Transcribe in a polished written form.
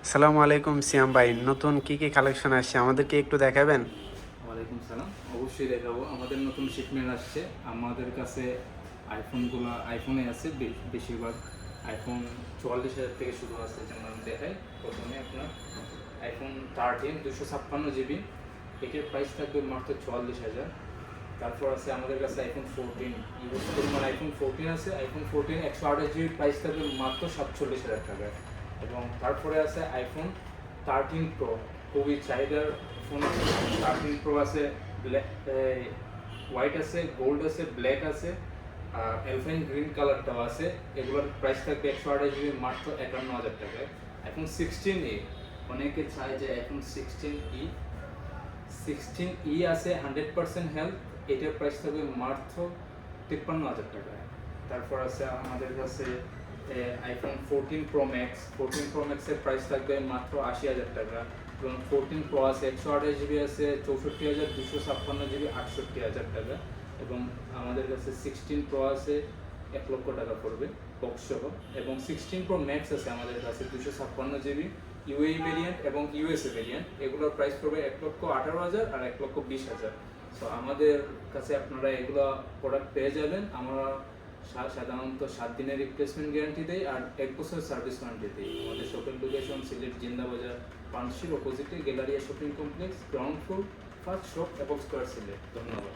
আসসালামু আলাইকুম সিয়াম ভাই, নতুন কি কি কালেকশন আসছে আমাদেরকে একটু দেখাবেন? ওয়ালাইকুম সালাম। অবশ্যই দেখাবো। আমাদের নতুন শিপমেন্ট আসছে। আমাদের কাছে আইফোনে আছে বেশিরভাগ। আইফোন 44,000 থেকে শুরু আছে। যেমন আমি দেখাই, প্রথমে আপনার আইফোন 13 256 জিবি, এটার প্রাইস থাকবে মাত্র 44,000। তারপর আছে আমাদের কাছে আইফোন 14 ইউজ পরিমাণ আইফোন 14 আছে। আইফোন 14 128 জিবির প্রাইস থাকবে মাত্র 47,000 টাকায়। এবং তারপরে আছে আইফোন 13 প্রো, খুবই চাহিদার ফোন। 13 প্রো আছে, হোয়াইট আছে, গোল্ড আছে, ব্ল্যাক আছে, আর এলফাইন গ্রিন কালারটাও আছে। এগুলোর প্রাইস থাকবে 128 জিবি মাত্র 51,000 টাকায়। আইফোন 16e, অনেকে চায় যে আইফোন 16e আছে 100% হেলথ, এটার প্রাইস থাকবে মাত্র 53,000 টাকায়। তারপর আছে আমাদের কাছে আইফোন 14 প্রো ম্যাক্সের প্রাইস থাকবে মাত্র 80,000 টাকা। এবং 14 প্রো আছে 128 জিবি আছে 64,000, 256 জিবি 68,000 টাকা। এবং আমাদের কাছে 16 প্রো আছে 1 লক্ষ টাকা পড়বে বক্স সহ। এবং 16 প্রো ম্যাক্স আছে আমাদের কাছে 256 জিবি ইউএই ভেরিয়েন্ট এবং ইউএসএ ভেরিয়েন্ট। এগুলোর প্রাইস পড়বে 1,18,000 আর 1,20,000। সো আমাদের কাছে আপনারা এগুলো প্রোডাক্ট পেয়ে যাবেন। আমরা সাধারণত 7 দিনের রিপ্লেসমেন্ট গ্যারান্টি দেই আর 1 বছর সার্ভিস ওয়ারেন্টি দিই। আমাদের শপিং লোকেশন সিলেট জিন্দাবাজার পানশির অপোজিটে Galleria shopping complex, ground floor, first shop এবং স্কোয়ার সিলেট। ধন্যবাদ।